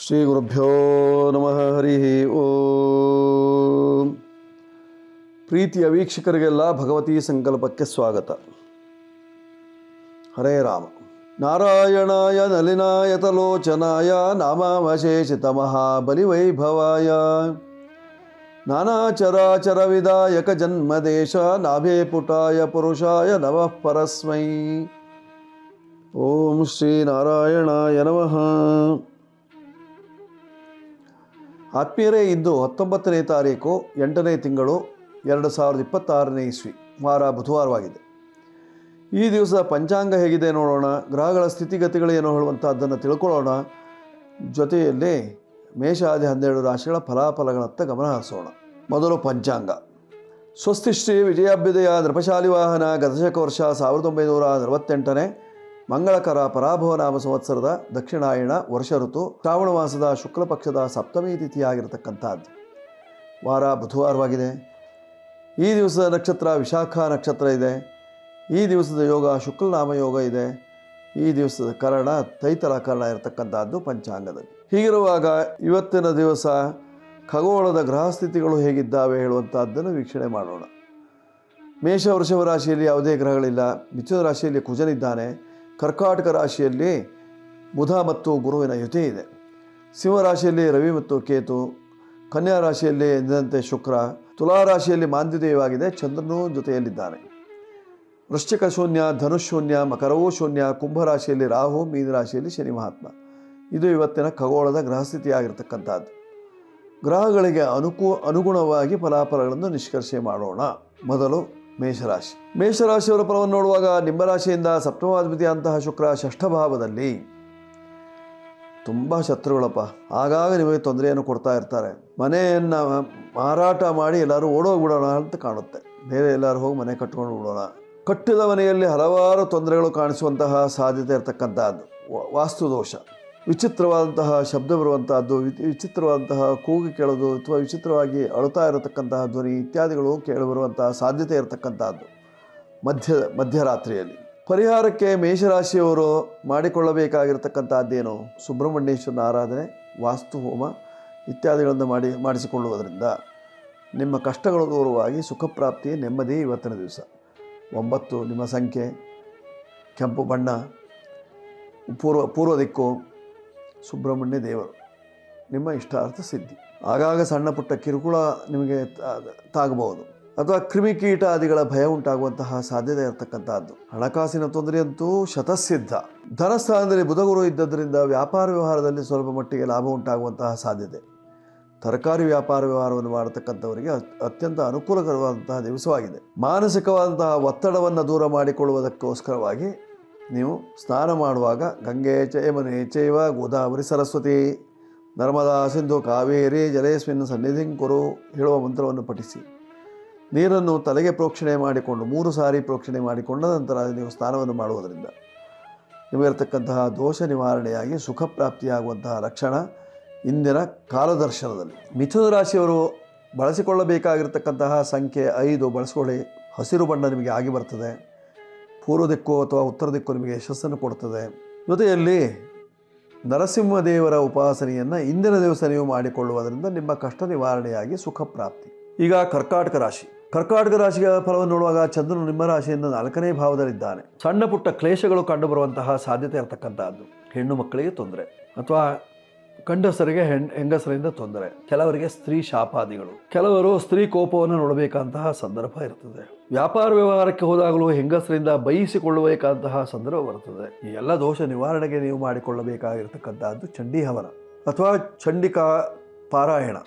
ಶ್ರೀ ಗುರುಭ್ಯೋ ನಮಃ. ಹರಿ ಓಂ. ಪ್ರೀತಿಯ ವೀಕ್ಷಕರಿಗೆಲ್ಲ ಭಗವತಿ ಸಂಕಲ್ಪಕ್ಕೆ ಸ್ವಾಗತ. ಹರೇ ರಾಮ. ನಾರಾಯಣಾಯ ನಲಿನಾಯತಲೋಚನಾಯ ನಾಮಾವಶೇಷಿತ ಮಹಾಬಲಿವೈಭವಾಯ ನಾನಾಚರಾಚರ ವಿದಾಯಕ ಜನ್ಮದೇಶ ನಾಭೇ ಪುಟಾಯ ಪುರುಷಾಯ ನಮಃ ಪರಸ್ಮೈ. ಓಂ ಶ್ರೀ ನಾರಾಯಣಾಯ ನಮಃ. ಆತ್ಮೀಯರೇ, ಇಂದು 19ನೇ ತಾರೀಕು 8ನೇ ತಿಂಗಳು 2026ನೇ ಇಸ್ವಿ, ವಾರ ಬುಧವಾರವಾಗಿದೆ. ಈ ದಿವಸದ ಪಂಚಾಂಗ ಹೇಗಿದೆ ನೋಡೋಣ. ಗ್ರಹಗಳ ಸ್ಥಿತಿಗತಿಗಳೇನು ಹೇಳುವಂಥದ್ದನ್ನು ತಿಳ್ಕೊಳ್ಳೋಣ. ಜೊತೆಯಲ್ಲಿ ಮೇಷಾದಿ 12 ರಾಶಿಗಳ ಫಲಾಫಲಗಳತ್ತ ಗಮನ ಹರಿಸೋಣ. ಮೊದಲು ಪಂಚಾಂಗ. ಸ್ವಸ್ತಿಶ್ರೀ ವಿಜಯಾಭ್ಯುದಯ ನೃಪಶಾಲಿ ವಾಹನ ಗತಶಕ ವರ್ಷ 1948ನೇ ಮಂಗಳಕರ ಪರಾಭವ ನಾಮ ಸಂವತ್ಸರದ ದಕ್ಷಿಣಾಯಣ ವರ್ಷ ಋತು ಶ್ರಾವಣ ಮಾಸದ ಶುಕ್ಲ ಪಕ್ಷದ ಸಪ್ತಮಿ ತಿಥಿಯಾಗಿರತಕ್ಕಂಥದ್ದು. ವಾರ ಬುಧವಾರವಾಗಿದೆ. ಈ ದಿವಸದ ನಕ್ಷತ್ರ ವಿಶಾಖ ನಕ್ಷತ್ರ ಇದೆ. ಈ ದಿವಸದ ಯೋಗ ಶುಕ್ಲನಾಮ ಯೋಗ ಇದೆ. ಈ ದಿವಸದ ಕರ್ಣ ತೈತಲ ಕರ್ಣ ಇರತಕ್ಕಂಥದ್ದು ಪಂಚಾಂಗದಲ್ಲಿ. ಹೀಗಿರುವಾಗ ಇವತ್ತಿನ ದಿವಸ ಖಗೋಳದ ಗ್ರಹಸ್ಥಿತಿಗಳು ಹೇಗಿದ್ದಾವೆ ಹೇಳುವಂಥದ್ದನ್ನು ವೀಕ್ಷಣೆ ಮಾಡೋಣ. ಮೇಷ ವೃಷಭ ರಾಶಿಯಲ್ಲಿ ಯಾವುದೇ ಗ್ರಹಗಳಿಲ್ಲ. ಮಿಥುನ ರಾಶಿಯಲ್ಲಿ ಕುಜನಿದ್ದಾನೆ. ಕರ್ಕಾಟಕ ರಾಶಿಯಲ್ಲಿ ಬುಧ ಮತ್ತು ಗುರುವಿನ ಯುತಿ ಇದೆ. ಸಿಂಹ ರಾಶಿಯಲ್ಲಿ ರವಿ ಮತ್ತು ಕೇತು. ಕನ್ಯಾ ರಾಶಿಯಲ್ಲಿ ಎಂದಿನಂತೆ ಶುಕ್ರ. ತುಲಾ ರಾಶಿಯಲ್ಲಿ ಮಾಂದ್ಯದೇಯವಾಗಿದೆ, ಚಂದ್ರನೂ ಜೊತೆಯಲ್ಲಿದ್ದಾನೆ. ವೃಶ್ಚಿಕ ಶೂನ್ಯ, ಧನುಷ್ ಶೂನ್ಯ, ಮಕರವೂ ಶೂನ್ಯ. ಕುಂಭ ರಾಶಿಯಲ್ಲಿ ರಾಹು, ಮೀನ ರಾಶಿಯಲ್ಲಿ ಶನಿ ಮಹಾತ್ಮ. ಇದು ಇವತ್ತಿನ ಖಗೋಳದ ಗ್ರಹಸ್ಥಿತಿಯಾಗಿರ್ತಕ್ಕಂಥದ್ದು. ಗ್ರಹಗಳಿಗೆ ಅನುಗುಣವಾಗಿ ಫಲಾಫಲಗಳನ್ನು ನಿಷ್ಕರ್ಷೆ ಮಾಡೋಣ. ಮೊದಲು ಮೇಷರಾಶಿ. ಮೇಷರಾಶಿಯವರ ಫಲವನ್ನು ನೋಡುವಾಗ ನಿಮ್ಮ ರಾಶಿಯಿಂದ ಸಪ್ತಮಾಧಿಪತಿ ಅಂತಹ ಶುಕ್ರ ಷಷ್ಠ ಭಾವದಲ್ಲಿ. ತುಂಬ ಶತ್ರುಗಳಪ್ಪ, ಆಗಾಗ ನಿಮಗೆ ತೊಂದರೆಯನ್ನು ಕೊಡ್ತಾ ಇರ್ತಾರೆ. ಮನೆಯನ್ನು ಮಾರಾಟ ಮಾಡಿ ಎಲ್ಲರೂ ಓಡೋಗ್ಬಿಡೋಣ ಅಂತ ಕಾಣುತ್ತೆ. ಬೇರೆ ಎಲ್ಲರೂ ಹೋಗಿ ಮನೆ ಕಟ್ಕೊಂಡು ಬಿಡೋಣ. ಕಟ್ಟಿದ ಮನೆಯಲ್ಲಿ ಹಲವಾರು ತೊಂದರೆಗಳು ಕಾಣಿಸುವಂತಹ ಸಾಧ್ಯತೆ ಇರತಕ್ಕಂಥದ್ದು. ವಾಸ್ತುದೋಷ, ವಿಚಿತ್ರವಾದಂತಹ ಶಬ್ದ ಬರುವಂತಹದ್ದು, ವಿಚಿತ್ರವಾದಂತಹ ಕೂಗು ಕೇಳೋದು ಅಥವಾ ವಿಚಿತ್ರವಾಗಿ ಅಳುತ್ತಾ ಇರತಕ್ಕಂತಹ ಧ್ವನಿ ಇತ್ಯಾದಿಗಳು ಕೇಳಿಬರುವಂತಹ ಸಾಧ್ಯತೆ ಇರತಕ್ಕಂಥದ್ದು ಮಧ್ಯರಾತ್ರಿಯಲ್ಲಿ. ಪರಿಹಾರಕ್ಕೆ ಮೇಷರಾಶಿಯವರು ಮಾಡಿಕೊಳ್ಳಬೇಕಾಗಿರ್ತಕ್ಕಂಥದ್ದೇನು? ಸುಬ್ರಹ್ಮಣ್ಯೇಶ್ವರನ ಆರಾಧನೆ, ವಾಸ್ತು ಹೋಮ ಇತ್ಯಾದಿಗಳನ್ನು ಮಾಡಿಸಿಕೊಳ್ಳುವುದರಿಂದ ನಿಮ್ಮ ಕಷ್ಟಗಳು ದೂರವಾಗಿ ಸುಖಪ್ರಾಪ್ತಿ, ನೆಮ್ಮದಿ ಇವತ್ತಿನ ದಿವಸ. 9 ನಿಮ್ಮ ಸಂಖ್ಯೆ, ಕೆಂಪು ಬಣ್ಣ, ಪೂರ್ವ ದಿಕ್ಕು, ಸುಬ್ರಹ್ಮಣ್ಯ ದೇವರು ನಿಮ್ಮ ಇಷ್ಟಾರ್ಥ ಸಿದ್ಧಿ. ಆಗಾಗ ಸಣ್ಣ ಪುಟ್ಟ ಕಿರುಕುಳ ನಿಮಗೆ ತಾಗಬಹುದು ಅಥವಾ ಕ್ರಿಮಿಕೀಟಾದಿಗಳ ಭಯ ಉಂಟಾಗುವಂತಹ ಸಾಧ್ಯತೆ ಇರತಕ್ಕಂಥದ್ದು. ಹಣಕಾಸಿನ ತೊಂದರೆಯಂತೂ ಶತಸಿದ್ಧ. ಧನಸ್ಥಾನದಲ್ಲಿ ಬುಧಗುರು ಇದ್ದದರಿಂದ ವ್ಯಾಪಾರ ವ್ಯವಹಾರದಲ್ಲಿ ಸ್ವಲ್ಪ ಮಟ್ಟಿಗೆ ಲಾಭ ಉಂಟಾಗುವಂತಹ ಸಾಧ್ಯತೆ. ತರಕಾರಿ ವ್ಯಾಪಾರ ವ್ಯವಹಾರವನ್ನು ಮಾಡತಕ್ಕಂಥವರಿಗೆ ಅತ್ಯಂತ ಅನುಕೂಲಕರವಾದಂತಹ ದಿವಸವಾಗಿದೆ. ಮಾನಸಿಕವಾದಂತಹ ಒತ್ತಡವನ್ನು ದೂರ ಮಾಡಿಕೊಳ್ಳುವುದಕ್ಕೋಸ್ಕರವಾಗಿ ನೀವು ಸ್ನಾನ ಮಾಡುವಾಗ ಗಂಗೆ ಚೈಮನೆ ಚೈವ ಗೋದಾವರಿ ಸರಸ್ವತಿ ನರ್ಮದಾ ಸಿಂಧು ಕಾವೇರಿ ಜಲೇಸ್ಮಿನ್ ಸನ್ನಿಧಿಂ ಕುರು ಹೇಳುವ ಮಂತ್ರವನ್ನು ಪಠಿಸಿ ನೀರನ್ನು ತಲೆಗೆ ಪ್ರೋಕ್ಷಣೆ ಮಾಡಿಕೊಂಡು 3 ಸಾರಿ ಪ್ರೋಕ್ಷಣೆ ಮಾಡಿಕೊಂಡ ನಂತರ ನೀವು ಸ್ನಾನವನ್ನು ಮಾಡುವುದರಿಂದ ನಿಮಗಿರತಕ್ಕಂತಹ ದೋಷ ನಿವಾರಣೆಯಾಗಿ ಸುಖ ಪ್ರಾಪ್ತಿಯಾಗುವಂತಹ ಲಕ್ಷಣ ಇಂದಿನ ಕಾಲದರ್ಶನದಲ್ಲಿ. ಮಿಥುನ ರಾಶಿಯವರು ಬಳಸಿಕೊಳ್ಳಬೇಕಾಗಿರ್ತಕ್ಕಂತಹ ಸಂಖ್ಯೆ 5 ಬಳಸಿಕೊಳ್ಳಿ. ಹಸಿರು ಬಣ್ಣ ನಿಮಗೆ ಆಗಿ ಬರ್ತದೆ. ಪೂರ್ವ ದಿಕ್ಕು ಅಥವಾ ಉತ್ತರ ದಿಕ್ಕು ನಿಮಗೆ ಯಶಸ್ಸನ್ನು ಕೊಡ್ತದೆ. ಜೊತೆಯಲ್ಲಿ ನರಸಿಂಹದೇವರ ಉಪಾಸನೆಯನ್ನು ಇಂದಿನ ದಿವಸ ನೀವು ಮಾಡಿಕೊಳ್ಳುವುದರಿಂದ ನಿಮ್ಮ ಕಷ್ಟ ನಿವಾರಣೆಯಾಗಿ ಸುಖ ಪ್ರಾಪ್ತಿ. ಈಗ ಕರ್ಕಾಟಕ ರಾಶಿ. ಕರ್ಕಾಟಕ ರಾಶಿಯ ಫಲವನ್ನು ನೋಡುವಾಗ ಚಂದ್ರನು ನಿಮ್ಮ ರಾಶಿಯಿಂದ 4ನೇ ಭಾವದಲ್ಲಿದ್ದಾನೆ. ಸಣ್ಣ ಪುಟ್ಟ ಕ್ಲೇಶಗಳು ಕಂಡುಬರುವಂತಹ ಸಾಧ್ಯತೆ ಇರತಕ್ಕಂಥದ್ದು. ಹೆಣ್ಣು ಮಕ್ಕಳಿಗೆ ತೊಂದರೆ ಅಥವಾ ಗಂಡಸರಿಗೆ ಹೆಂಗಸರಿಂದ ತೊಂದರೆ. ಕೆಲವರಿಗೆ ಸ್ತ್ರೀ ಶಾಪಾದಿಗಳು, ಕೆಲವರು ಸ್ತ್ರೀ ಕೋಪವನ್ನು ನೋಡಬೇಕಂತಹ ಸಂದರ್ಭ ಇರ್ತದೆ. ವ್ಯಾಪಾರ ವ್ಯವಹಾರಕ್ಕೆ ಹೋದಾಗಲೂ ಹೆಂಗಸರಿಂದ ಬಯಸಿಕೊಳ್ಳಬೇಕಾದಂತಹ ಸಂದರ್ಭ ಬರ್ತದೆ. ಈ ಎಲ್ಲ ದೋಷ ನಿವಾರಣೆಗೆ ನೀವು ಮಾಡಿಕೊಳ್ಳಬೇಕಾಗಿರ್ತಕ್ಕಂಥದ್ದು ಚಂಡೀ ಹವನ ಅಥವಾ ಚಂಡಿಕಾ ಪಾರಾಯಣ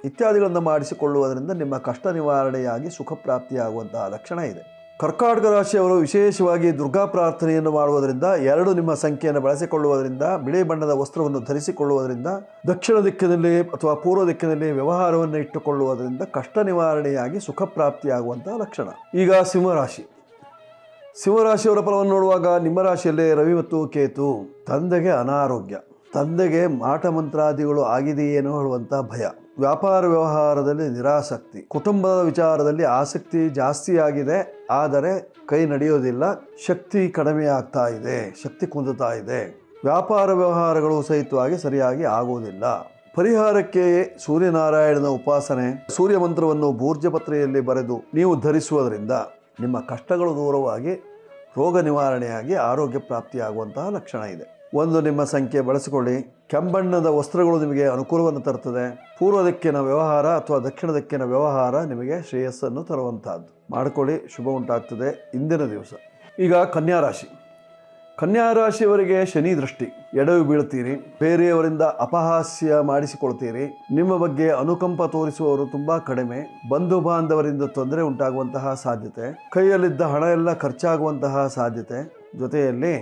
ಇತ್ಯಾದಿಗಳನ್ನು ಮಾಡಿಸಿಕೊಳ್ಳುವುದರಿಂದ ನಿಮ್ಮ ಕಷ್ಟ ನಿವಾರಣೆಯಾಗಿ ಸುಖ ಪ್ರಾಪ್ತಿಯಾಗುವಂತಹ ಲಕ್ಷಣ ಇದೆ. ಕರ್ಕಾಟಕ ರಾಶಿಯವರು ವಿಶೇಷವಾಗಿ ದುರ್ಗಾ ಪ್ರಾರ್ಥನೆಯನ್ನು ಮಾಡುವುದರಿಂದ, 2 ನಿಮ್ಮ ಸಂಖ್ಯೆಯನ್ನು ಬಳಸಿಕೊಳ್ಳುವುದರಿಂದ, ಬಿಳಿ ಬಣ್ಣದ ವಸ್ತ್ರವನ್ನು ಧರಿಸಿಕೊಳ್ಳುವುದರಿಂದ, ದಕ್ಷಿಣ ದಿಕ್ಕಿನಲ್ಲಿ ಅಥವಾ ಪೂರ್ವ ದಿಕ್ಕಿನಲ್ಲಿ ವ್ಯವಹಾರವನ್ನು ಇಟ್ಟುಕೊಳ್ಳುವುದರಿಂದ ಕಷ್ಟ ನಿವಾರಣೆಯಾಗಿ ಸುಖ ಪ್ರಾಪ್ತಿಯಾಗುವಂತಹ ಲಕ್ಷಣ. ಈಗ ಸಿಂಹರಾಶಿ. ಸಿಂಹರಾಶಿಯವರ ಫಲವನ್ನು ನೋಡುವಾಗ ನಿಮ್ಮ ರಾಶಿಯಲ್ಲೇ ರವಿ ಮತ್ತು ಕೇತು. ತಂದೆಗೆ ಅನಾರೋಗ್ಯ, ತಂದೆಗೆ ಮಾಟ ಮಂತ್ರಾದಿಗಳು ಆಗಿದೆಯೇನೋ ಹೇಳುವಂಥ ಭಯ. ವ್ಯಾಪಾರ ವ್ಯವಹಾರದಲ್ಲಿ ನಿರಾಸಕ್ತಿ. ಕುಟುಂಬದ ವಿಚಾರದಲ್ಲಿ ಆಸಕ್ತಿ ಜಾಸ್ತಿ ಆಗಿದೆ, ಆದರೆ ಕೈ ನಡೆಯೋದಿಲ್ಲ. ಶಕ್ತಿ ಕಡಿಮೆ ಆಗ್ತಾ ಇದೆ, ಶಕ್ತಿ ಕುಂದುತ್ತಾ ಇದೆ. ವ್ಯಾಪಾರ ವ್ಯವಹಾರಗಳು ಸಹಿತವಾಗಿ ಸರಿಯಾಗಿ ಆಗುವುದಿಲ್ಲ. ಪರಿಹಾರಕ್ಕೆ ಸೂರ್ಯನಾರಾಯಣನ ಉಪಾಸನೆ, ಸೂರ್ಯ ಮಂತ್ರವನ್ನು ಭೂರ್ಜಪತ್ರೆಯಲ್ಲಿ ಬರೆದು ನೀವು ಧರಿಸುವುದರಿಂದ ನಿಮ್ಮ ಕಷ್ಟಗಳು ದೂರವಾಗಿ ರೋಗ ನಿವಾರಣೆಯಾಗಿ ಆರೋಗ್ಯ ಪ್ರಾಪ್ತಿಯಾಗುವಂತಹ ಲಕ್ಷಣ ಇದೆ. ಒಂದು, ನಿಮ್ಮ ಸಂಖ್ಯೆ ಬಳಸಿಕೊಳ್ಳಿ. ಕೆಂಬಣ್ಣದ ವಸ್ತ್ರಗಳು ನಿಮಗೆ ಅನುಕೂಲವನ್ನು ತರುತ್ತದೆ. ಪೂರ್ವ ದಿಕ್ಕಿನ ವ್ಯವಹಾರ ಅಥವಾ ದಕ್ಷಿಣ ದಿಕ್ಕಿನ ವ್ಯವಹಾರ ನಿಮಗೆ ಶ್ರೇಯಸ್ಸನ್ನು ತರುವಂತಹದ್ದು. ಮಾಡಿಕೊಳ್ಳಿ, ಶುಭ ಉಂಟಾಗ್ತದೆ ಇಂದಿನ ದಿವಸ. ಈಗ ಕನ್ಯಾ ರಾಶಿ. ಕನ್ಯಾ ರಾಶಿಯವರಿಗೆ ಶನಿ ದೃಷ್ಟಿ, ಎಡವಿ ಬೀಳ್ತೀರಿ, ಬೇರೆಯವರಿಂದ ಅಪಹಾಸ್ಯ ಮಾಡಿಸಿಕೊಳ್ತೀರಿ, ನಿಮ್ಮ ಬಗ್ಗೆ ಅನುಕಂಪ ತೋರಿಸುವವರು ತುಂಬ ಕಡಿಮೆ, ಬಂಧು ಬಾಂಧವರಿಂದ ತೊಂದರೆ ಉಂಟಾಗುವಂತಹ ಸಾಧ್ಯತೆ, ಕೈಯಲ್ಲಿದ್ದ ಹಣ ಎಲ್ಲ ಖರ್ಚಾಗುವಂತಹ ಸಾಧ್ಯತೆ, ಜೊತೆಯಲ್ಲಿ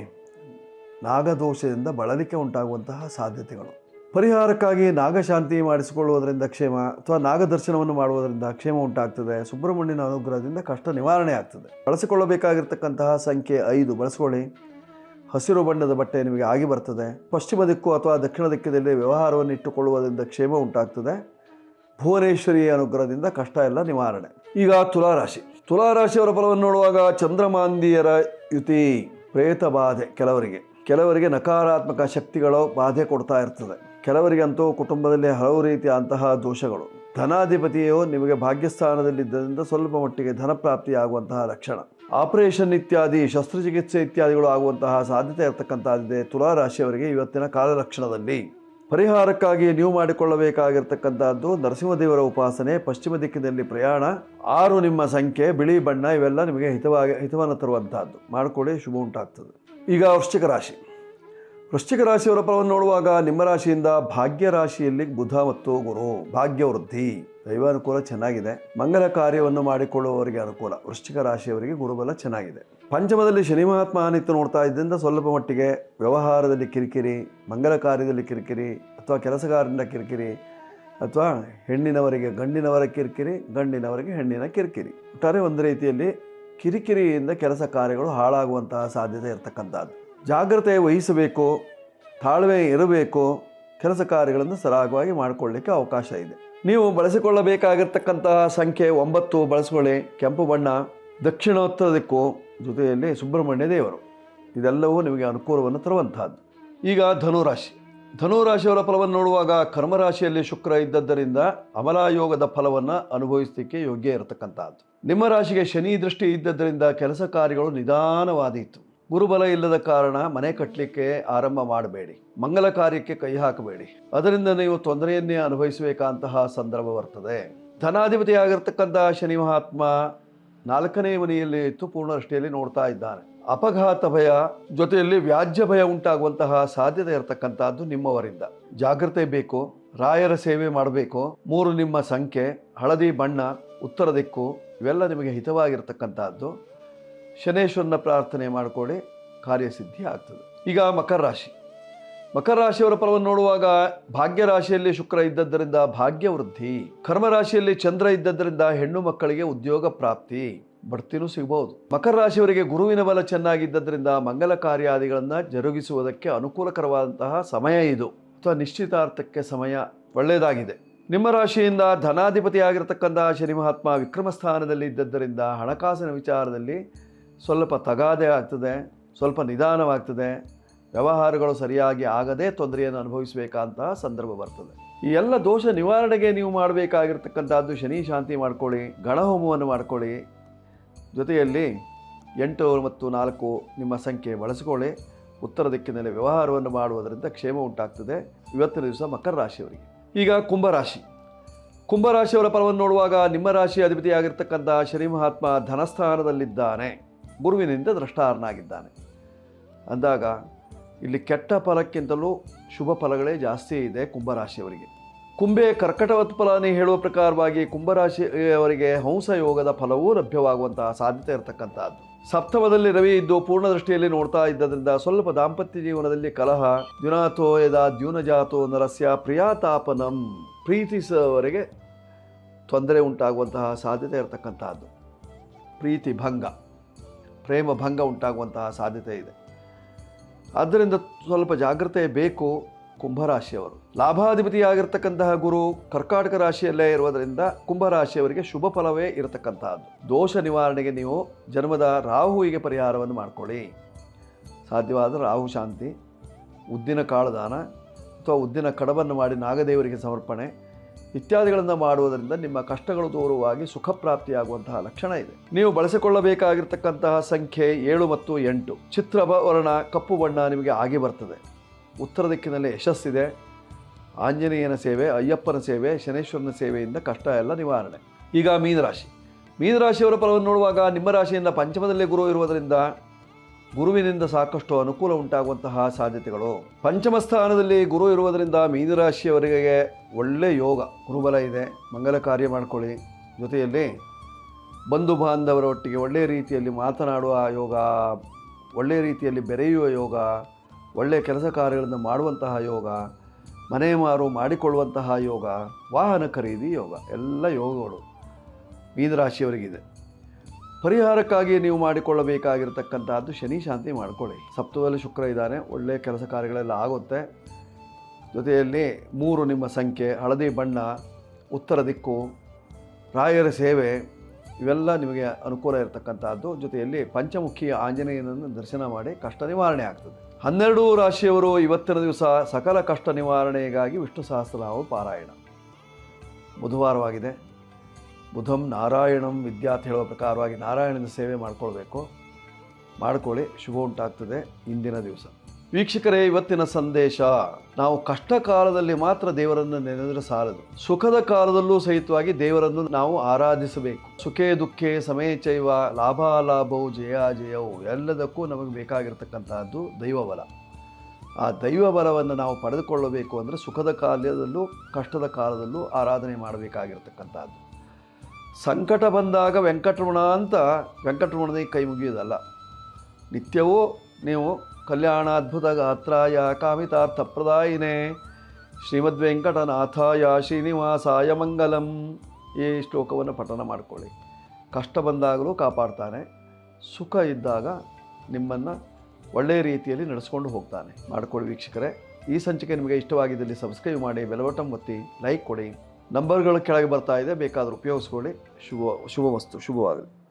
ನಾಗದೋಷದಿಂದ ಬಳಲಿಕೆ ಉಂಟಾಗುವಂತಹ ಸಾಧ್ಯತೆಗಳು. ಪರಿಹಾರಕ್ಕಾಗಿ ನಾಗಶಾಂತಿ ಮಾಡಿಸಿಕೊಳ್ಳುವುದರಿಂದ ಕ್ಷೇಮ ಅಥವಾ ನಾಗದರ್ಶನವನ್ನು ಮಾಡುವುದರಿಂದ ಕ್ಷೇಮ ಉಂಟಾಗ್ತದೆ. ಸುಬ್ರಹ್ಮಣ್ಯನ ಅನುಗ್ರಹದಿಂದ ಕಷ್ಟ ನಿವಾರಣೆ ಆಗ್ತದೆ. ಬಳಸಿಕೊಳ್ಳಬೇಕಾಗಿರ್ತಕ್ಕಂತಹ ಸಂಖ್ಯೆ 5 ಬಳಸ್ಕೊಳ್ಳಿ. ಹಸಿರು ಬಣ್ಣದ ಬಟ್ಟೆ ನಿಮಗೆ ಆಗಿ ಬರ್ತದೆ. ಪಶ್ಚಿಮ ದಿಕ್ಕು ಅಥವಾ ದಕ್ಷಿಣ ದಿಕ್ಕಿನಲ್ಲಿ ವ್ಯವಹಾರವನ್ನು ಇಟ್ಟುಕೊಳ್ಳುವುದರಿಂದ ಕ್ಷೇಮ ಉಂಟಾಗ್ತದೆ. ಭುವನೇಶ್ವರಿಯ ಅನುಗ್ರಹದಿಂದ ಕಷ್ಟ ಎಲ್ಲ ನಿವಾರಣೆ. ಈಗ ತುಲಾರಾಶಿ. ತುಲಾರಾಶಿಯವರ ಫಲವನ್ನು ನೋಡುವಾಗ ಚಂದ್ರಮಾಂದಿಯರ ಯುತಿ, ಪ್ರೇತ ಬಾಧೆ, ಕೆಲವರಿಗೆ ನಕಾರಾತ್ಮಕ ಶಕ್ತಿಗಳು ಬಾಧೆ ಕೊಡ್ತಾ ಇರ್ತದೆ. ಕೆಲವರಿಗಂತೂ ಕುಟುಂಬದಲ್ಲಿ ಹಲವು ರೀತಿಯ ಅಂತಹ ದೋಷಗಳು. ಧನಾಧಿಪತಿಯು ನಿಮಗೆ ಭಾಗ್ಯಸ್ಥಾನದಲ್ಲಿದ್ದರಿಂದ ಸ್ವಲ್ಪ ಮಟ್ಟಿಗೆ ಧನಪ್ರಾಪ್ತಿಯಾಗುವಂತಹ ಲಕ್ಷಣ. ಆಪರೇಷನ್ ಇತ್ಯಾದಿ ಶಸ್ತ್ರಚಿಕಿತ್ಸೆ ಇತ್ಯಾದಿಗಳು ಆಗುವಂತಹ ಸಾಧ್ಯತೆ ಇರತಕ್ಕಂಥದ್ದಿದೆ ತುಲಾರಾಶಿಯವರಿಗೆ ಇವತ್ತಿನ ಕಾಲಲಕ್ಷಣದಲ್ಲಿ. ಪರಿಹಾರಕ್ಕಾಗಿ ನೀವು ಮಾಡಿಕೊಳ್ಳಬೇಕಾಗಿರ್ತಕ್ಕಂಥದ್ದು ನರಸಿಂಹದೇವರ ಉಪಾಸನೆ, ಪಶ್ಚಿಮ ದಿಕ್ಕಿನಲ್ಲಿ ಪ್ರಯಾಣ, 6 ನಿಮ್ಮ ಸಂಖ್ಯೆ, ಬಿಳಿ ಬಣ್ಣ, ಇವೆಲ್ಲ ನಿಮಗೆ ಹಿತವನ್ನು ತರುವಂತಹದ್ದು. ಮಾಡಿಕೊಳ್ಳಿ, ಶುಭ ಉಂಟಾಗ್ತದೆ. ಈಗ ವೃಶ್ಚಿಕ ರಾಶಿ. ವೃಶ್ಚಿಕ ರಾಶಿಯವರ ಫಲವನ್ನು ನೋಡುವಾಗ ನಿಮ್ಮ ರಾಶಿಯಿಂದ ಭಾಗ್ಯ ರಾಶಿಯಲ್ಲಿ ಬುಧ ಮತ್ತು ಗುರು, ಭಾಗ್ಯ ವೃದ್ಧಿ, ದೈವಾನುಕೂಲ ಚೆನ್ನಾಗಿದೆ. ಮಂಗಲ ಕಾರ್ಯವನ್ನು ಮಾಡಿಕೊಳ್ಳುವವರಿಗೆ ಅನುಕೂಲ. ವೃಶ್ಚಿಕ ರಾಶಿಯವರಿಗೆ ಗುರುಬಲ ಚೆನ್ನಾಗಿದೆ. ಪಂಚಮದಲ್ಲಿ ಶನಿ ಮಹಾತ್ಮ ನಿಂತು ನೋಡ್ತಾ ಇದ್ದರಿಂದ ಸ್ವಲ್ಪ ಮಟ್ಟಿಗೆ ವ್ಯವಹಾರದಲ್ಲಿ ಕಿರಿಕಿರಿ, ಮಂಗಲ ಕಾರ್ಯದಲ್ಲಿ ಕಿರಿಕಿರಿ, ಅಥವಾ ಕೆಲಸಗಾರರಿಂದ ಕಿರಿಕಿರಿ, ಅಥವಾ ಹೆಣ್ಣಿನವರಿಗೆ ಗಂಡಿನವರ ಕಿರಿಕಿರಿ, ಗಂಡಿನವರಿಗೆ ಹೆಣ್ಣಿನ ಕಿರಿಕಿರಿ. ಒಟ್ಟಾರೆ ಒಂದು ರೀತಿಯಲ್ಲಿ ಕಿರಿಕಿರಿಯಿಂದ ಕೆಲಸ ಕಾರ್ಯಗಳು ಹಾಳಾಗುವಂತಹ ಸಾಧ್ಯತೆ ಇರತಕ್ಕಂಥದ್ದು. ಜಾಗ್ರತೆ ವಹಿಸಬೇಕು, ತಾಳ್ಮೆ ಇರಬೇಕು. ಕೆಲಸ ಕಾರ್ಯಗಳನ್ನು ಸರಾಗವಾಗಿ ಮಾಡಿಕೊಳ್ಳಲಿಕ್ಕೆ ಅವಕಾಶ ಇದೆ. ನೀವು ಬಳಸಿಕೊಳ್ಳಬೇಕಾಗಿರ್ತಕ್ಕಂತಹ ಸಂಖ್ಯೆ 9 ಬಳಸಿಕೊಳ್ಳಿ. ಕೆಂಪು ಬಣ್ಣ, ದಕ್ಷಿಣೋತ್ತರ ದಿಕ್ಕು, ಜೊತೆಯಲ್ಲಿ ಸುಬ್ರಹ್ಮಣ್ಯ ದೇವರು, ಇದೆಲ್ಲವೂ ನಿಮಗೆ ಅನುಕೂಲವನ್ನು ತರುವಂತಹದ್ದು. ಈಗ ಧನುರಾಶಿ. ಧನುರಾಶಿಯವರ ಫಲವನ್ನು ನೋಡುವಾಗ ಕರ್ಮರಾಶಿಯಲ್ಲಿ ಶುಕ್ರ ಇದ್ದದ್ದರಿಂದ ಅಮಲಾಯೋಗದ ಫಲವನ್ನು ಅನುಭವಿಸಲಿಕ್ಕೆ ಯೋಗ್ಯ ಇರತಕ್ಕಂಥದ್ದು. ನಿಮ್ಮ ರಾಶಿಗೆ ಶನಿ ದೃಷ್ಟಿ ಇದ್ದದ್ದರಿಂದ ಕೆಲಸ ಕಾರ್ಯಗಳು ನಿಧಾನವಾದೀತು. ಗುರುಬಲ ಇಲ್ಲದ ಕಾರಣ ಮನೆ ಕಟ್ಟಲಿಕ್ಕೆ ಆರಂಭ ಮಾಡಬೇಡಿ, ಮಂಗಲ ಕಾರ್ಯಕ್ಕೆ ಕೈ ಹಾಕಬೇಡಿ, ಅದರಿಂದ ನೀವು ತೊಂದರೆಯನ್ನೇ ಅನುಭವಿಸಬೇಕಂತಹ ಸಂದರ್ಭ ಬರ್ತದೆ. ಧನಾಧಿಪತಿಯಾಗಿರ್ತಕ್ಕಂತಹ ಶನಿ ಮಹಾತ್ಮ 4ನೇ ಮನೆಯಲ್ಲಿ ಇತ್ತು ಪೂರ್ಣ ದೃಷ್ಟಿಯಲ್ಲಿ ನೋಡ್ತಾ ಇದ್ದಾನೆ. ಅಪಘಾತ ಭಯ, ಜೊತೆಯಲ್ಲಿ ವ್ಯಾಜ್ಯ ಭಯ ಉಂಟಾಗುವಂತಹ ಸಾಧ್ಯತೆ ಇರತಕ್ಕಂಥದ್ದು ನಿಮ್ಮವರಿಂದ. ಜಾಗ್ರತೆ ಬೇಕು. ರಾಯರ ಸೇವೆ ಮಾಡಬೇಕು. 3 ನಿಮ್ಮ ಸಂಖ್ಯೆ, ಹಳದಿ ಬಣ್ಣ, ಉತ್ತರ ದಿಕ್ಕು, ಇವೆಲ್ಲ ನಿಮಗೆ ಹಿತವಾಗಿರ್ತಕ್ಕಂಥದ್ದು. ಶನೇಶ್ವರನ ಪ್ರಾರ್ಥನೆ ಮಾಡಿಕೊಳ್ಳಿ, ಕಾರ್ಯಸಿದ್ಧಿ ಆಗ್ತದೆ. ಈಗ ಮಕರ ರಾಶಿ. ಮಕರ ರಾಶಿಯವರ ಫಲವನ್ನು ನೋಡುವಾಗ ಭಾಗ್ಯ ರಾಶಿಯಲ್ಲಿ ಶುಕ್ರ ಇದ್ದದ್ದರಿಂದ ಭಾಗ್ಯ ವೃದ್ಧಿ, ಕರ್ಮ ರಾಶಿಯಲ್ಲಿ ಚಂದ್ರ ಇದ್ದದ್ದರಿಂದ ಹೆಣ್ಣು ಮಕ್ಕಳಿಗೆ ಉದ್ಯೋಗ ಪ್ರಾಪ್ತಿ, ಬಡ್ತಿನೂ ಸಿಗಬಹುದು. ಮಕರ ರಾಶಿಯವರಿಗೆ ಗುರುವಿನ ಬಲ ಚೆನ್ನಾಗಿದ್ದರಿಂದ ಮಂಗಲ ಕಾರ್ಯಾದಿಗಳನ್ನು ಜರುಗಿಸುವುದಕ್ಕೆ ಅನುಕೂಲಕರವಾದಂತಹ ಸಮಯ ಇದು, ಅಥವಾ ನಿಶ್ಚಿತಾರ್ಥಕ್ಕೆ ಸಮಯ ಒಳ್ಳೆಯದಾಗಿದೆ. ನಿಮ್ಮ ರಾಶಿಯಿಂದ ಧನಾಧಿಪತಿಯಾಗಿರ್ತಕ್ಕಂತಹ ಶನಿ ಮಹಾತ್ಮ ವಿಕ್ರಮ ಸ್ಥಾನದಲ್ಲಿ ಇದ್ದದ್ದರಿಂದ ಹಣಕಾಸಿನ ವಿಚಾರದಲ್ಲಿ ಸ್ವಲ್ಪ ತಗಾದೆ ಆಗ್ತದೆ, ಸ್ವಲ್ಪ ನಿಧಾನವಾಗ್ತದೆ. ವ್ಯವಹಾರಗಳು ಸರಿಯಾಗಿ ಆಗದೆ ತೊಂದರೆಯನ್ನು ಅನುಭವಿಸಬೇಕಂತಹ ಸಂದರ್ಭ ಬರ್ತದೆ. ಈ ಎಲ್ಲ ದೋಷ ನಿವಾರಣೆಗೆ ನೀವು ಮಾಡಬೇಕಾಗಿರ್ತಕ್ಕಂಥದ್ದು ಶನಿ ಶಾಂತಿ ಮಾಡ್ಕೊಳ್ಳಿ, ಗಣಹೋಮವನ್ನು ಮಾಡ್ಕೊಳ್ಳಿ. ಜೊತೆಯಲ್ಲಿ 8 ಮತ್ತು 4 ನಿಮ್ಮ ಸಂಖ್ಯೆ ಬಳಸಿಕೊಳ್ಳಿ. ಉತ್ತರ ದಿಕ್ಕಿನಲ್ಲಿ ವ್ಯವಹಾರವನ್ನು ಮಾಡುವುದರಿಂದ ಕ್ಷೇಮ ಉಂಟಾಗ್ತದೆ ಇವತ್ತಿನ ದಿವಸ ಮಕರ ರಾಶಿಯವರಿಗೆ. ಈಗ ಕುಂಭರಾಶಿ. ಕುಂಭರಾಶಿಯವರ ಫಲವನ್ನು ನೋಡುವಾಗ ನಿಮ್ಮ ರಾಶಿ ಅಧಿಪತಿಯಾಗಿರ್ತಕ್ಕಂಥ ಶನಿ ಮಹಾತ್ಮ ಧನಸ್ಥಾನದಲ್ಲಿದ್ದಾನೆ, ಗುರುವಿನಿಂದ ದ್ರಷ್ಟಾರನಾಗಿದ್ದಾನೆ. ಅಂದಾಗ ಇಲ್ಲಿ ಕೆಟ್ಟ ಫಲಕ್ಕಿಂತಲೂ ಶುಭ ಫಲಗಳೇ ಜಾಸ್ತಿ ಇದೆ ಕುಂಭರಾಶಿಯವರಿಗೆ. ಕುಂಭೆ ಕರ್ಕಟವತ್ ಫಲನೇ ಹೇಳುವ ಪ್ರಕಾರವಾಗಿ ಕುಂಭರಾಶಿಯವರಿಗೆ ಹಂಸ ಯೋಗದ ಫಲವೂ ಲಭ್ಯವಾಗುವಂತಹ ಸಾಧ್ಯತೆ ಇರತಕ್ಕಂಥದ್ದು. ಸಪ್ತಮದಲ್ಲಿ ರವಿ ಇದ್ದು ಪೂರ್ಣ ದೃಷ್ಟಿಯಲ್ಲಿ ನೋಡ್ತಾ ಇದ್ದರಿಂದ ಸ್ವಲ್ಪ ದಾಂಪತ್ಯ ಜೀವನದಲ್ಲಿ ಕಲಹ, ದ್ಯುನಾಥೋ ಯದಾ ದ್ಯೂನಜಾತೋ ನರಸ್ಯ ಪ್ರಿಯಾತಾಪನಂ, ಪ್ರೀತಿಸುವವರೆಗೆ ತೊಂದರೆ ಉಂಟಾಗುವಂತಹ ಸಾಧ್ಯತೆ ಇರತಕ್ಕಂಥದ್ದು. ಪ್ರೀತಿ ಭಂಗ, ಪ್ರೇಮ ಭಂಗ ಉಂಟಾಗುವಂತಹ ಸಾಧ್ಯತೆ ಇದೆ. ಆದ್ದರಿಂದ ಸ್ವಲ್ಪ ಜಾಗ್ರತೆ ಬೇಕು ಕುಂಭರಾಶಿಯವರು. ಲಾಭಾಧಿಪತಿಯಾಗಿರ್ತಕ್ಕಂತಹ ಗುರು ಕರ್ಕಾಟಕ ರಾಶಿಯಲ್ಲೇ ಇರುವುದರಿಂದ ಕುಂಭರಾಶಿಯವರಿಗೆ ಶುಭ ಫಲವೇ ಇರತಕ್ಕಂತಹದ್ದು. ದೋಷ ನಿವಾರಣೆಗೆ ನೀವು ಜನ್ಮದ ರಾಹುವಿಗೆ ಪರಿಹಾರವನ್ನು ಮಾಡಿಕೊಳ್ಳಿ. ಸಾಧ್ಯವಾದ ರಾಹು ಶಾಂತಿ, ಉದ್ದಿನ ಕಾಳುದಾನ ಅಥವಾ ಉದ್ದಿನ ಕಡಬನ್ನು ಮಾಡಿ ನಾಗದೇವರಿಗೆ ಸಮರ್ಪಣೆ ಇತ್ಯಾದಿಗಳನ್ನು ಮಾಡುವುದರಿಂದ ನಿಮ್ಮ ಕಷ್ಟಗಳು ದೂರವಾಗಿ ಸುಖ ಪ್ರಾಪ್ತಿಯಾಗುವಂತಹ ಲಕ್ಷಣ ಇದೆ. ನೀವು ಬಳಸಿಕೊಳ್ಳಬೇಕಾಗಿರ್ತಕ್ಕಂತಹ ಸಂಖ್ಯೆ 7 ಮತ್ತು 8. ಚಿತ್ರವರ್ಣ ಕಪ್ಪು ಬಣ್ಣ ನಿಮಗೆ ಆಗಿ ಬರ್ತದೆ. ಉತ್ತರ ದಿಕ್ಕಿನಲ್ಲಿ ಯಶಸ್ಸಿದೆ. ಆಂಜನೇಯನ ಸೇವೆ, ಅಯ್ಯಪ್ಪನ ಸೇವೆ, ಶನೇಶ್ವರನ ಸೇವೆಯಿಂದ ಕಷ್ಟ ಎಲ್ಲ ನಿವಾರಣೆ. ಈಗ ಮೀನರಾಶಿ. ಮೀನರಾಶಿಯವರ ಫಲವನ್ನು ನೋಡುವಾಗ ನಿಮ್ಮ ರಾಶಿಯಿಂದ ಪಂಚಮದಲ್ಲೇ ಗುರು ಇರುವುದರಿಂದ ಗುರುವಿನಿಂದ ಸಾಕಷ್ಟು ಅನುಕೂಲ ಉಂಟಾಗುವಂತಹ ಸಾಧ್ಯತೆಗಳು. ಪಂಚಮ ಸ್ಥಾನದಲ್ಲಿ ಗುರು ಇರುವುದರಿಂದ ಮೀನರಾಶಿಯವರಿಗೆ ಒಳ್ಳೆಯ ಯೋಗ, ಗುರುಬಲ ಇದೆ. ಮಂಗಲ ಕಾರ್ಯ ಮಾಡಿಕೊಳ್ಳಿ. ಜೊತೆಯಲ್ಲಿ ಬಂಧು ಬಾಂಧವರ ಒಟ್ಟಿಗೆ ಒಳ್ಳೆಯ ರೀತಿಯಲ್ಲಿ ಮಾತನಾಡುವ ಯೋಗ, ಒಳ್ಳೆಯ ರೀತಿಯಲ್ಲಿ ಬೆರೆಯುವ ಯೋಗ, ಒಳ್ಳೆಯ ಕೆಲಸ ಕಾರ್ಯಗಳನ್ನು ಮಾಡುವಂತಹ ಯೋಗ, ಮನೆ ಮಾರು ಮಾಡಿಕೊಳ್ಳುವಂತಹ ಯೋಗ, ವಾಹನ ಖರೀದಿ ಯೋಗ, ಎಲ್ಲ ಯೋಗಗಳು ಮೀನರಾಶಿಯವರಿಗಿದೆ. ಪರಿಹಾರಕ್ಕಾಗಿ ನೀವು ಮಾಡಿಕೊಳ್ಳಬೇಕಾಗಿರತಕ್ಕಂಥದ್ದು ಶನಿ ಶಾಂತಿ ಮಾಡಿಕೊಳ್ಳಿ. ಸಪ್ತಮದಲ್ಲಿ ಶುಕ್ರ ಇದ್ದಾನೆ, ಒಳ್ಳೆಯ ಕೆಲಸ ಕಾರ್ಯಗಳೆಲ್ಲ ಆಗುತ್ತೆ. ಜೊತೆಯಲ್ಲಿ 3 ನಿಮ್ಮ ಸಂಖ್ಯೆ, ಹಳದಿ ಬಣ್ಣ, ಉತ್ತರ ದಿಕ್ಕು, ರಾಯರ ಸೇವೆ ಇವೆಲ್ಲ ನಿಮಗೆ ಅನುಕೂಲ ಇರತಕ್ಕಂಥದ್ದು. ಜೊತೆಯಲ್ಲಿ ಪಂಚಮುಖಿ ಆಂಜನೇಯನನ್ನು ದರ್ಶನ ಮಾಡಿ ಕಷ್ಟ ನಿವಾರಣೆ ಆಗ್ತದೆ. 12 ರಾಶಿಯವರು ಇವತ್ತಿನ ದಿವಸ ಸಕಲ ಕಷ್ಟ ನಿವಾರಣೆಗಾಗಿ ವಿಷ್ಣು ಸಹಸ್ರನಾಮ ಪಾರಾಯಣ. ಬುಧವಾರವಾಗಿದೆ. ಬುಧಂ ನಾರಾಯಣಂ ವಿದ್ಯಾರ್ಥಿ ಹೇಳುವ ಪ್ರಕಾರವಾಗಿ ನಾರಾಯಣನ ಸೇವೆ ಮಾಡ್ಕೊಳ್ಳಿ, ಶುಭ ಉಂಟಾಗ್ತದೆ ಇಂದಿನ ದಿವಸ. ವೀಕ್ಷಕರೇ, ಇವತ್ತಿನ ಸಂದೇಶ, ನಾವು ಕಷ್ಟ ಕಾಲದಲ್ಲಿ ಮಾತ್ರ ದೇವರನ್ನು ನೆನೆದರೆ ಸಾಲದು, ಸುಖದ ಕಾಲದಲ್ಲೂ ಸಹಿತವಾಗಿ ದೇವರನ್ನು ನಾವು ಆರಾಧಿಸಬೇಕು. ಸುಖೇ ದುಃಖೇ ಸಮೇ ಚೈವ ಲಾಭಾಲಾಭವು ಜಯಾಜಯವು, ಎಲ್ಲದಕ್ಕೂ ನಮಗೆ ಬೇಕಾಗಿರ್ತಕ್ಕಂತಹದ್ದು ದೈವಬಲ. ಆ ದೈವ ಬಲವನ್ನು ನಾವು ಪಡೆದುಕೊಳ್ಳಬೇಕು ಅಂದರೆ ಸುಖದ ಕಾಲದಲ್ಲೂ ಕಷ್ಟದ ಕಾಲದಲ್ಲೂ ಆರಾಧನೆ ಮಾಡಬೇಕಾಗಿರ್ತಕ್ಕಂಥದ್ದು. ಸಂಕಟ ಬಂದಾಗ ವೆಂಕಟರಮಣ ಅಂತ ವೆಂಕಟರಮಣನಿಗೆ ಕೈ ಮುಗಿಯೋದಲ್ಲ. ನಿತ್ಯವೂ ನೀವು ಕಲ್ಯಾಣಾದ್ಭುತ ಗಾತ್ರಾಯ ಕಾಮಿತಾರ್ಥ ಪ್ರದಾಯಿನೇ ಶ್ರೀಮದ್ ವೆಂಕಟನಾಥಾಯ ಶ್ರೀನಿವಾಸಾಯ ಮಂಗಲಂ ಈ ಶ್ಲೋಕವನ್ನು ಪಠನ ಮಾಡಿಕೊಳ್ಳಿ. ಕಷ್ಟ ಬಂದಾಗಲೂ ಕಾಪಾಡ್ತಾನೆ, ಸುಖ ಇದ್ದಾಗ ನಿಮ್ಮನ್ನು ಒಳ್ಳೆಯ ರೀತಿಯಲ್ಲಿ ನಡೆಸ್ಕೊಂಡು ಹೋಗ್ತಾನೆ. ಮಾಡಿಕೊಳ್ಳಿ ವೀಕ್ಷಕರೇ. ಈ ಸಂಚಿಕೆ ನಿಮಗೆ ಇಷ್ಟವಾಗಿದ್ದಲ್ಲಿ ಸಬ್ಸ್ಕ್ರೈಬ್ ಮಾಡಿ, ಬೆಲ್ ಬಟನ್ ಒತ್ತಿ, ಲೈಕ್ ಕೊಡಿ. ನಂಬರ್ಗಳು ಕೆಳಗೆ ಬರ್ತಾ ಇದೆ, ಬೇಕಾದರೂ ಉಪಯೋಗಿಸ್ಕೊಳ್ಳಿ. ಶುಭವಸ್ತು, ಶುಭವಾಗಲಿ.